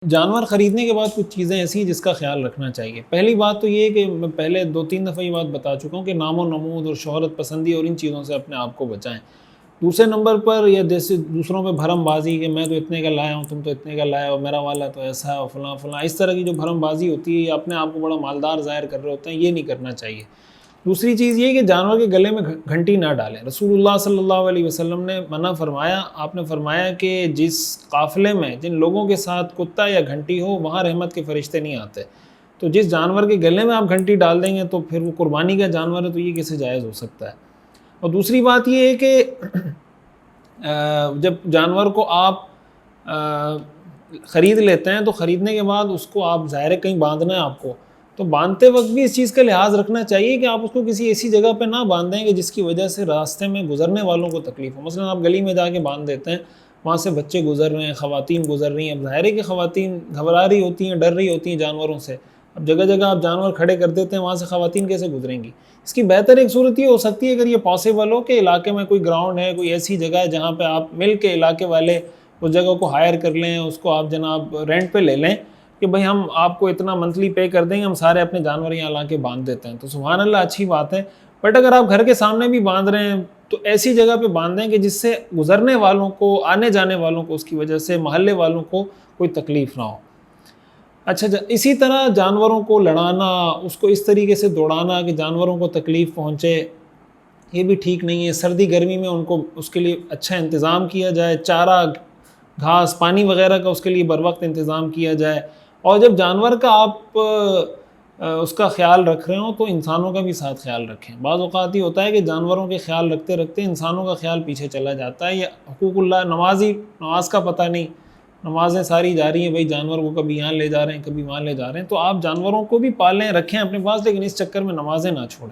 جانور خریدنے کے بعد کچھ چیزیں ایسی ہیں جس کا خیال رکھنا چاہیے۔ پہلی بات تو یہ ہے کہ میں پہلے 2-3 دفعہ یہ بات بتا چکا ہوں کہ نام و نمود اور شہرت پسندی اور ان چیزوں سے اپنے آپ کو بچائیں۔ دوسرے نمبر پر یا جیسے دوسروں پہ بھرم بازی کہ میں تو اتنے کا لایا ہوں، تم تو اتنے کا لایا ہو، میرا والا تو ایسا ہے اور فلاں فلاں، اس طرح کی جو بھرم بازی ہوتی ہے یا اپنے آپ کو بڑا مالدار ظاہر کر رہے ہوتے ہیں، یہ نہیں کرنا چاہیے۔ دوسری چیز یہ کہ جانور کے گلے میں گھنٹی نہ ڈالیں۔ رسول اللہ صلی اللہ علیہ وسلم نے منع فرمایا، آپ نے فرمایا کہ جس قافلے میں جن لوگوں کے ساتھ کتا یا گھنٹی ہو وہاں رحمت کے فرشتے نہیں آتے۔ تو جس جانور کے گلے میں آپ گھنٹی ڈال دیں گے تو پھر وہ قربانی کا جانور ہے تو یہ کیسے جائز ہو سکتا ہے۔ اور دوسری بات یہ ہے کہ جب جانور کو آپ خرید لیتے ہیں تو خریدنے کے بعد اس کو آپ ظاہر ہے کہیں باندھنا ہے آپ کو، تو باندھتے وقت بھی اس چیز کا لحاظ رکھنا چاہیے کہ آپ اس کو کسی ایسی جگہ پہ نہ باندھیں کہ جس کی وجہ سے راستے میں گزرنے والوں کو تکلیف ہو۔ مثلا آپ گلی میں جا کے باندھ دیتے ہیں، وہاں سے بچے گزر رہے ہیں، خواتین گزر رہی ہیں، اب ظاہر ہے کہ خواتین گھبرا رہی ہوتی ہیں، ڈر رہی ہوتی ہیں جانوروں سے، اب جگہ جگہ آپ جانور کھڑے کر دیتے ہیں، وہاں سے خواتین کیسے گزریں گی؟ اس کی بہتر ایک صورت یہ ہو سکتی ہے اگر یہ پاسبل ہو کہ علاقے میں کوئی گراؤنڈ ہے، کوئی ایسی جگہ ہے جہاں پہ آپ مل کے علاقے والے اس جگہ کو ہائر کر لیں، اس کو آپ جناب رینٹ پہ لے لیں کہ بھئی ہم آپ کو اتنا منتھلی پے کر دیں گے، ہم سارے اپنے جانور یہاں لا کے باندھ دیتے ہیں، تو سبحان اللہ اچھی بات ہے۔ بٹ اگر آپ گھر کے سامنے بھی باندھ رہے ہیں تو ایسی جگہ پہ باندھیں کہ جس سے گزرنے والوں کو، آنے جانے والوں کو، اس کی وجہ سے محلے والوں کو کوئی تکلیف نہ ہو۔ اچھا، اسی طرح جانوروں کو لڑانا، اس کو اس طریقے سے دوڑانا کہ جانوروں کو تکلیف پہنچے، یہ بھی ٹھیک نہیں ہے۔ سردی گرمی میں ان کو اس کے لیے اچھا انتظام کیا جائے، چارہ، گھاس، پانی وغیرہ کا اس کے لیے بر وقت انتظام کیا جائے۔ اور جب جانور کا آپ اس کا خیال رکھ رہے ہوں تو انسانوں کا بھی ساتھ خیال رکھیں۔ بعض اوقات یہ ہوتا ہے کہ جانوروں کے خیال رکھتے رکھتے انسانوں کا خیال پیچھے چلا جاتا ہے، یا حقوق اللہ، نماز کا پتہ نہیں، نمازیں ساری جا رہی ہیں، بھئی جانور کو کبھی یہاں لے جا رہے ہیں، کبھی وہاں لے جا رہے ہیں، تو آپ جانوروں کو بھی پالیں، رکھیں اپنے پاس، لیکن اس چکر میں نمازیں نہ چھوڑیں۔